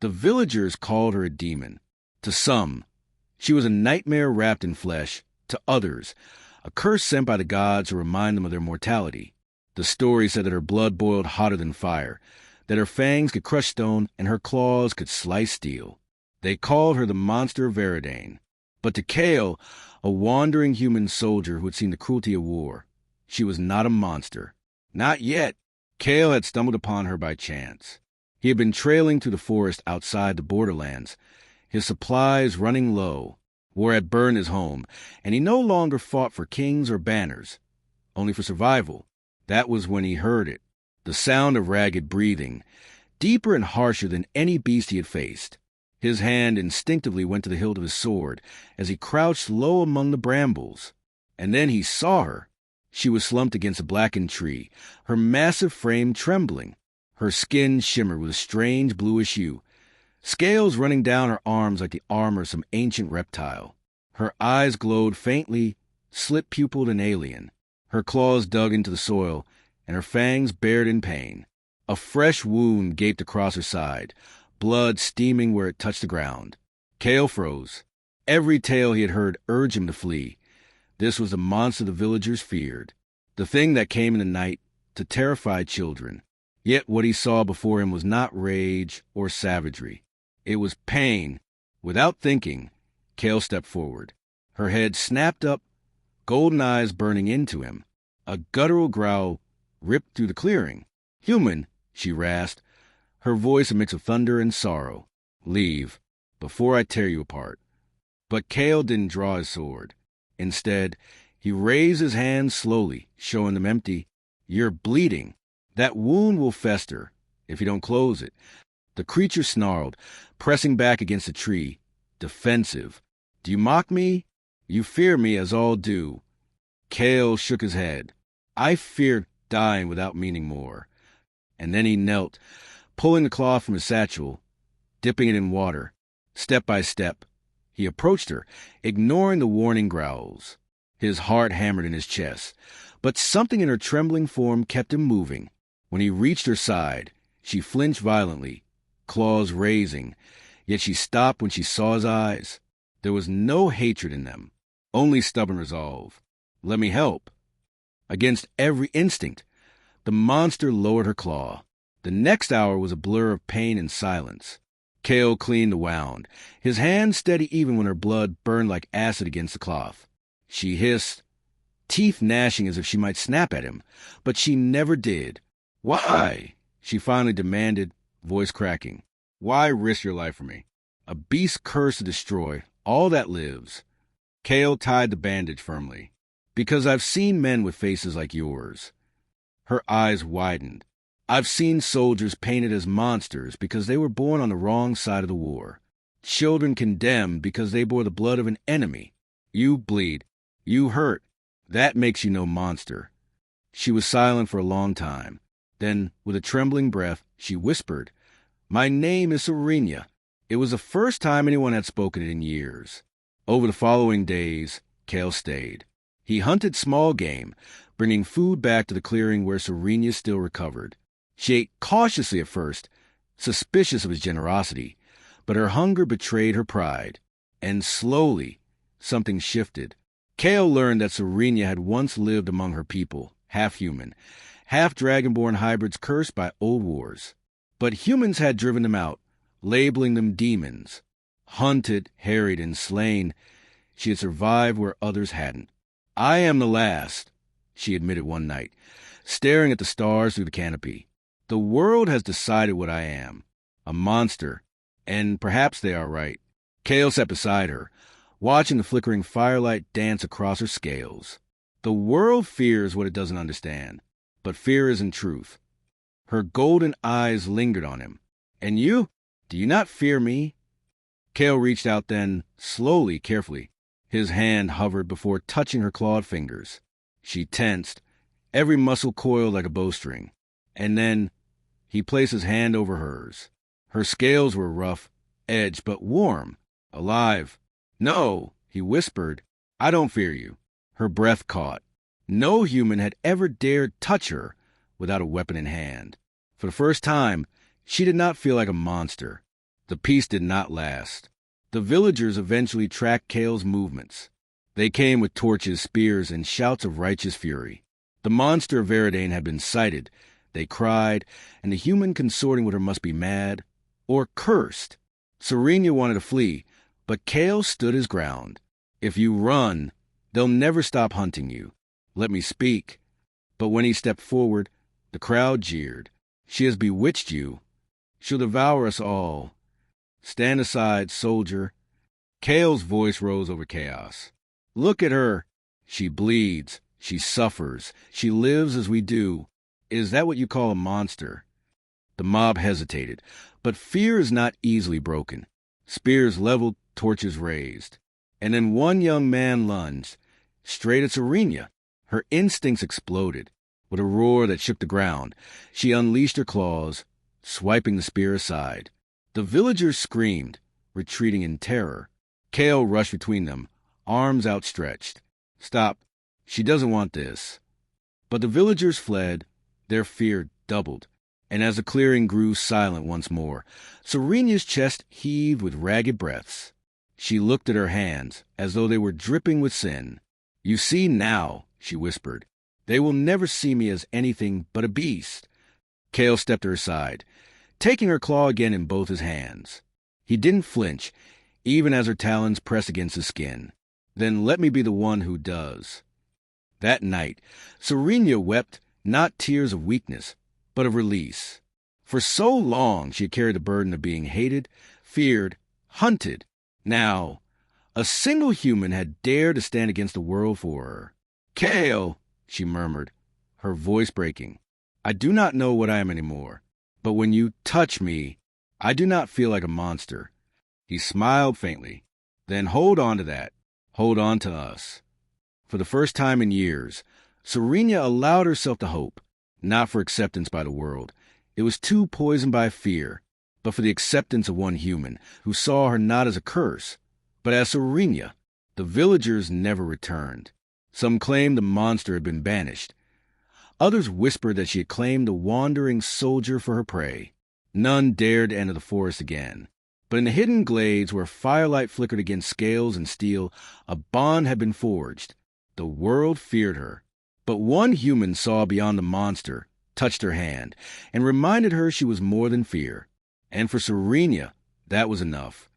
The villagers called her a demon. To some, she was a nightmare wrapped in flesh. To others, a curse sent by the gods to remind them of their mortality. The story said that her blood boiled hotter than fire, that her fangs could crush stone and her claws could slice steel. They called her the monster of Veridane. But to Kale, a wandering human soldier who had seen the cruelty of war, she was not a monster. Not yet. Kale had stumbled upon her by chance. He had been trailing through the forest outside the borderlands, his supplies running low. War had burned his home, and he no longer fought for kings or banners, only for survival. That was when he heard it, the sound of ragged breathing, deeper and harsher than any beast he had faced. His hand instinctively went to the hilt of his sword as he crouched low among the brambles. And then he saw her. She was slumped against a blackened tree, her massive frame trembling. Her skin shimmered with a strange bluish hue, scales running down her arms like the armor of some ancient reptile. Her eyes glowed faintly, slit-pupiled and alien. Her claws dug into the soil, and her fangs bared in pain. A fresh wound gaped across her side, blood steaming where it touched the ground. Kale froze. Every tale he had heard urged him to flee. This was the monster the villagers feared, the thing that came in the night to terrify children. Yet what he saw before him was not rage or savagery. It was pain. Without thinking, Kale stepped forward. Her head snapped up, golden eyes burning into him. A guttural growl ripped through the clearing. "Human," she rasped, her voice a mix of thunder and sorrow. "Leave, before I tear you apart." But Kale didn't draw his sword. Instead, he raised his hands slowly, showing them empty. "You're bleeding. That wound will fester if you don't close it." The creature snarled, pressing back against the tree, defensive. "Do you mock me? You fear me as all do." Kale shook his head. "I fear dying without meaning more." And then he knelt, pulling the cloth from his satchel, dipping it in water. Step by step, he approached her, ignoring the warning growls. His heart hammered in his chest, but something in her trembling form kept him moving. When he reached her side, she flinched violently, claws raising, yet she stopped when she saw his eyes. There was no hatred in them, only stubborn resolve. "Let me help." Against every instinct, the monster lowered her claw. The next hour was a blur of pain and silence. Kale cleaned the wound, his hand steady even when her blood burned like acid against the cloth. She hissed, teeth gnashing as if she might snap at him, but she never did. "Why?" she finally demanded, voice cracking. "Why risk your life for me? A beast cursed to destroy all that lives." Kale tied the bandage firmly. "Because I've seen men with faces like yours." Her eyes widened. "I've seen soldiers painted as monsters because they were born on the wrong side of the war. Children condemned because they bore the blood of an enemy. You bleed. You hurt. That makes you no monster." She was silent for a long time. Then, with a trembling breath, she whispered, "My name is Serenya." It was the first time anyone had spoken it in years. Over the following days, Kale stayed. He hunted small game, bringing food back to the clearing where Serenya still recovered. She ate cautiously at first, suspicious of his generosity, but her hunger betrayed her pride. And slowly, something shifted. Kale learned that Serenya had once lived among her people, half human, half dragonborn hybrids cursed by old wars. But humans had driven them out, labeling them demons. Hunted, harried, and slain, she had survived where others hadn't. "I am the last," she admitted one night, staring at the stars through the canopy. "The world has decided what I am, a monster, and perhaps they are right." Kale sat beside her, watching the flickering firelight dance across her scales. "The world fears what it doesn't understand, but fear isn't truth." Her golden eyes lingered on him. "And you? Do you not fear me?" Kale reached out then, slowly, carefully. His hand hovered before touching her clawed fingers. She tensed, every muscle coiled like a bowstring. And then he placed his hand over hers. Her scales were rough, edged, but warm, alive. "No," he whispered, "I don't fear you." Her breath caught. No human had ever dared touch her without a weapon in hand. For the first time, she did not feel like a monster. The peace did not last. The villagers eventually tracked Kale's movements. They came with torches, spears, and shouts of righteous fury. The monster of Veridane had been sighted, they cried, and the human consorting with her must be mad or cursed. Serenya wanted to flee, but Kale stood his ground. If you run, they'll never stop hunting you. Let me speak. But when he stepped forward, the crowd jeered. She has bewitched you. She'll devour us all. Stand aside, soldier. Kale's voice rose over chaos. Look at her. She bleeds. She suffers. She lives as we do. Is that what you call a monster? The mob hesitated, but fear is not easily broken. Spears leveled, torches raised. And then one young man lunged, straight at Serenya. Her instincts exploded. With a roar that shook the ground, she unleashed her claws, swiping the spear aside. The villagers screamed, retreating in terror. Kale rushed between them, arms outstretched. Stop. She doesn't want this. But the villagers fled, their fear doubled. And as the clearing grew silent once more, Serenya's chest heaved with ragged breaths. She looked at her hands, as though they were dripping with sin. You see now, she whispered. They will never see me as anything but a beast. Kale stepped to her side, taking her claw again in both his hands. He didn't flinch, even as her talons pressed against his skin. Then let me be the one who does. That night, Serenya wept not tears of weakness, but of release. For so long she had carried the burden of being hated, feared, hunted. Now, a single human had dared to stand against the world for her. Kale, she murmured, her voice breaking. I do not know what I am anymore, but when you touch me, I do not feel like a monster. He smiled faintly. Then hold on to that. Hold on to us. For the first time in years, Serenya allowed herself to hope, not for acceptance by the world. It was too poisoned by fear, but for the acceptance of one human who saw her not as a curse, but as Serenya. The villagers never returned. Some claimed the monster had been banished. Others whispered that she had claimed a wandering soldier for her prey. None dared enter the forest again. But in the hidden glades where firelight flickered against scales and steel, a bond had been forged. The world feared her. But one human saw beyond the monster, touched her hand, and reminded her she was more than fear. And for Serenya, that was enough.